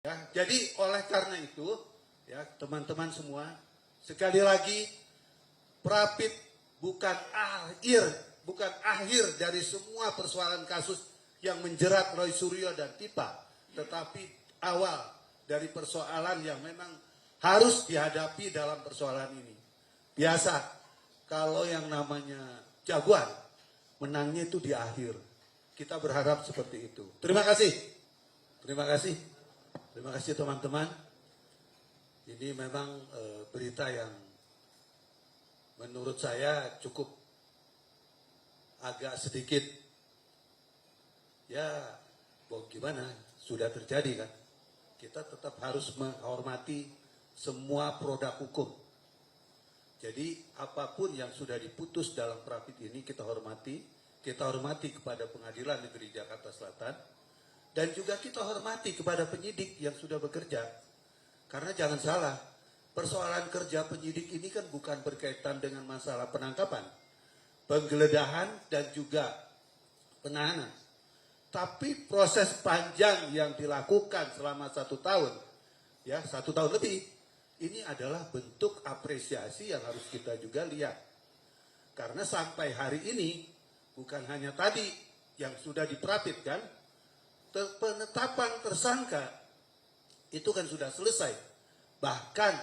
Ya, jadi oleh karena itu, ya teman-teman semua, sekali lagi Prapit bukan akhir dari semua persoalan kasus yang menjerat Roy Suryo dan Tipa, tetapi awal dari persoalan yang memang harus dihadapi dalam persoalan ini. Biasa, kalau yang namanya jagoan, menangnya itu di akhir. Kita berharap seperti itu. Terima kasih. Terima kasih. Terima kasih teman-teman. Ini memang berita yang menurut saya cukup agak sedikit, ya gimana, sudah terjadi kan. Kita tetap harus menghormati semua produk hukum. Jadi apapun yang sudah diputus dalam Prapit ini kita hormati kepada Pengadilan Negeri Jakarta Selatan, dan juga kita hormati kepada penyidik yang sudah bekerja. Karena jangan salah, persoalan kerja penyidik ini kan bukan berkaitan dengan masalah penangkapan, penggeledahan, dan juga penahanan. Tapi proses panjang yang dilakukan selama 1 tahun, ya 1 tahun lebih, ini adalah bentuk apresiasi yang harus kita juga lihat. Karena sampai hari ini, bukan hanya tadi yang sudah diprapitkan, penetapan tersangka itu kan sudah selesai. Bahkan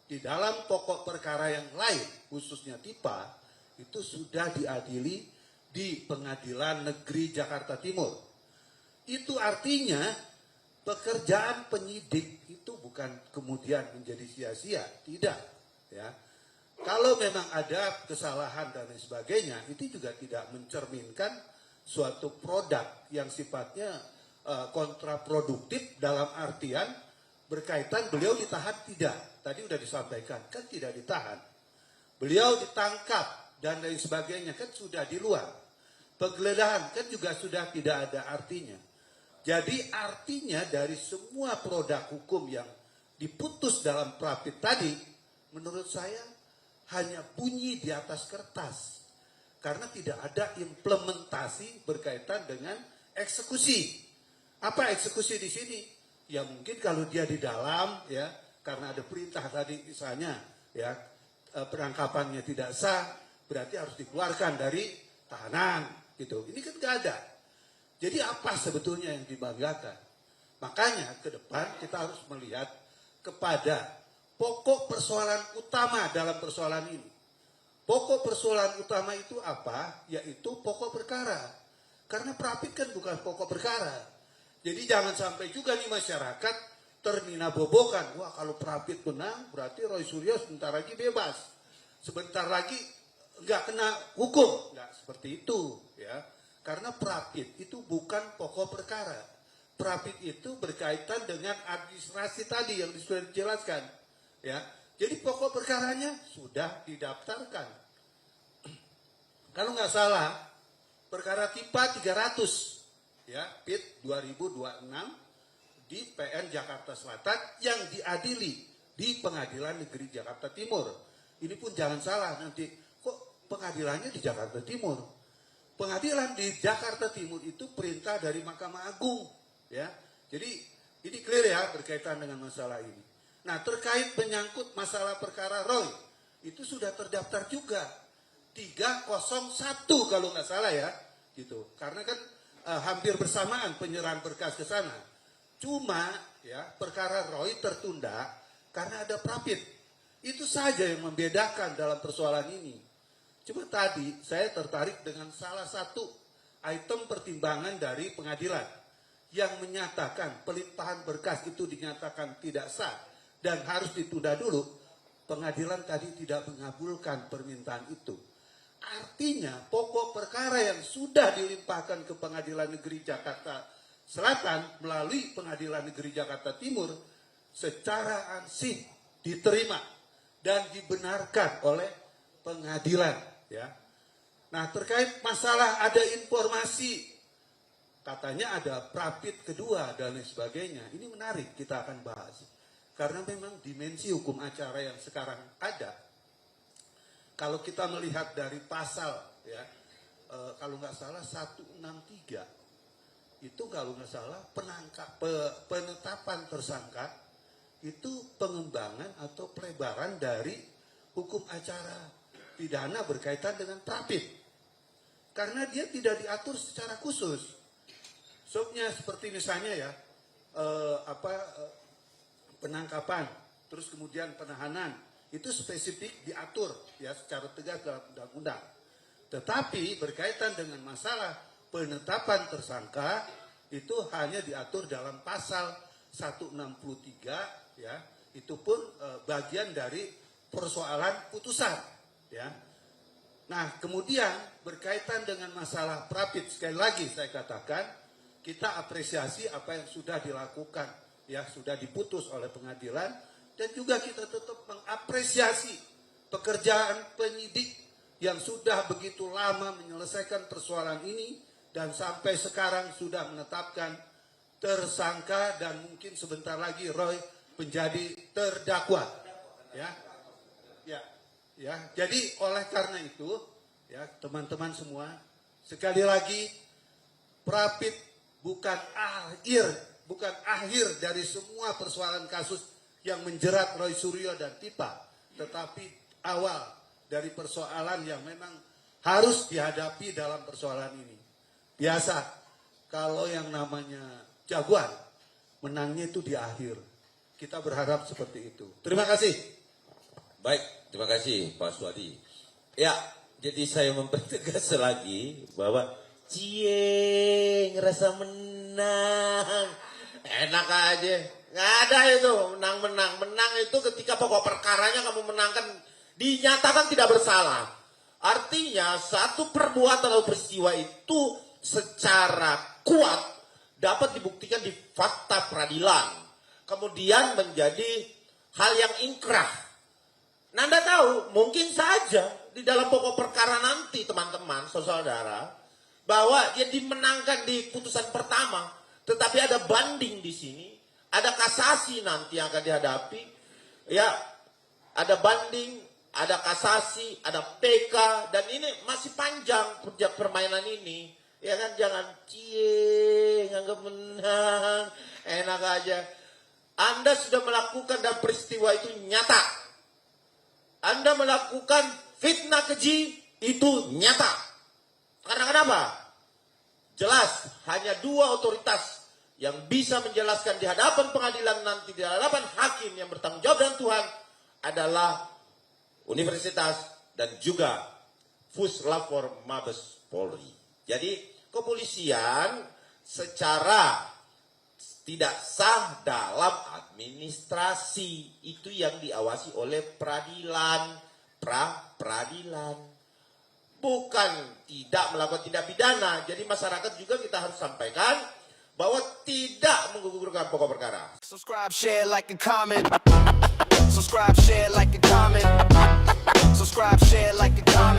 di dalam pokok perkara yang lain, khususnya Tipa, itu sudah diadili di Pengadilan Negeri Jakarta Timur. Itu artinya pekerjaan penyidik itu bukan kemudian menjadi sia-sia, tidak. Ya, kalau memang ada kesalahan dan lain sebagainya, itu juga tidak mencerminkan suatu produk yang sifatnya kontraproduktif dalam artian berkaitan beliau ditahan tidak. Tadi sudah disampaikan, kan tidak ditahan. Beliau ditangkap dan lain sebagainya, kan sudah di luar. Penggeledahan kan juga sudah tidak ada artinya. Jadi artinya dari semua produk hukum yang diputus dalam Prapit tadi, menurut saya hanya bunyi di atas kertas. Karena tidak ada implementasi berkaitan dengan eksekusi. Apa eksekusi di sini? Ya mungkin kalau dia di dalam, ya karena ada perintah tadi misalnya, ya penangkapannya tidak sah, berarti harus dikeluarkan dari tahanan, gitu. Ini kan nggak ada. Jadi apa sebetulnya yang dibanggakan? Makanya ke depan kita harus melihat kepada pokok persoalan utama dalam persoalan ini. Pokok persoalan utama itu apa? Yaitu pokok perkara. Karena Prapit kan bukan pokok perkara. Jadi jangan sampai juga nih masyarakat termina-bobokan. Wah kalau Prapit menang berarti Roy Suryo sebentar lagi bebas. Sebentar lagi nggak kena hukum. Nggak seperti itu, ya. Karena Prapit itu bukan pokok perkara. Prapit itu berkaitan dengan administrasi tadi yang sudah dijelaskan, ya. Jadi pokok perkaranya sudah didaftarkan. Kalau nggak salah, perkara Tipa 300, ya, PIT 2026 di PN Jakarta Selatan yang diadili di Pengadilan Negeri Jakarta Timur. Ini pun jangan salah nanti, kok pengadilannya di Jakarta Timur? Pengadilan di Jakarta Timur itu perintah dari Mahkamah Agung, ya. Jadi ini clear ya berkaitan dengan masalah ini. Nah terkait menyangkut masalah perkara Roy, itu sudah terdaftar juga 301 kalau nggak salah ya, gitu. Karena kan hampir bersamaan penyerahan berkas ke sana. Cuma ya perkara Roy tertunda karena ada Prapit. Itu saja yang membedakan dalam persoalan ini. Cuma tadi saya tertarik dengan salah satu item pertimbangan dari pengadilan yang menyatakan pelimpahan berkas itu dinyatakan tidak sah dan harus ditunda dulu. Pengadilan tadi tidak mengabulkan permintaan itu. Artinya pokok perkara yang sudah dilimpahkan ke Pengadilan Negeri Jakarta Selatan melalui Pengadilan Negeri Jakarta Timur secara ansih diterima dan dibenarkan oleh pengadilan, ya. Nah terkait masalah ada informasi katanya ada Prapit kedua dan lain sebagainya, ini menarik, kita akan bahas. Karena memang dimensi hukum acara yang sekarang ada, kalau kita melihat dari pasal, ya, kalau nggak salah 163 itu kalau nggak salah penetapan tersangka itu pengembangan atau pelebaran dari hukum acara pidana berkaitan dengan prapit. Karena dia tidak diatur secara khusus. Sebabnya seperti misalnya ya, penangkapan, terus kemudian penahanan, itu spesifik diatur ya secara tegas dalam undang-undang. Tetapi berkaitan dengan masalah penetapan tersangka itu hanya diatur dalam pasal 163 ya, itu pun bagian dari persoalan putusan ya. Nah, kemudian berkaitan dengan masalah prapit, sekali lagi saya katakan kita apresiasi apa yang sudah dilakukan ya, sudah diputus oleh pengadilan, dan juga kita tetap mengapresiasi pekerjaan penyidik yang sudah begitu lama menyelesaikan persoalan ini dan sampai sekarang sudah menetapkan tersangka dan mungkin sebentar lagi Roy menjadi terdakwa ya. Jadi oleh karena itu ya teman-teman semua, sekali lagi prapit bukan akhir dari semua persoalan kasus yang menjerat Roy Suryo dan Tipa, tetapi awal dari persoalan yang memang harus dihadapi dalam persoalan ini. Biasa kalau yang namanya jagoan menangnya itu di akhir. Kita berharap seperti itu. Terima kasih. Baik, terima kasih Pak Suwadi. Ya, jadi saya mempertegas lagi bahwa cie ngerasa menang, enak aja, nggak ada itu menang itu ketika pokok perkaranya kamu menangkan, dinyatakan tidak bersalah. Artinya satu perbuatan atau peristiwa itu secara kuat dapat dibuktikan di fakta peradilan, kemudian menjadi hal yang ingkrah. Nah, Anda tahu, mungkin saja di dalam pokok perkara nanti teman-teman, saudara, bahwa dia dimenangkan di putusan pertama, tetapi ada banding di sini, ada kasasi nanti yang akan dihadapi, ya, ada banding, ada kasasi, ada PK, dan ini masih panjang permainan ini, ya kan, jangan cie, nganggap menang, enak aja. Anda sudah melakukan dan peristiwa itu nyata. Anda melakukan fitnah keji itu nyata. Karena kenapa? Jelas hanya dua otoritas yang bisa menjelaskan di hadapan pengadilan nanti, di hadapan hakim yang bertanggung jawab dengan Tuhan adalah universitas dan juga Puslapor Mabes Polri. Jadi kepolisian secara tidak sah dalam administrasi itu yang diawasi oleh peradilan, pra-peradilan. Bukan tidak melakukan tindak pidana. Jadi masyarakat juga kita harus sampaikan bahwa tidak menggugurkan pokok perkara. Subscribe, share, like, and comment. Subscribe, share, like, and comment. Subscribe, share, like, and comment.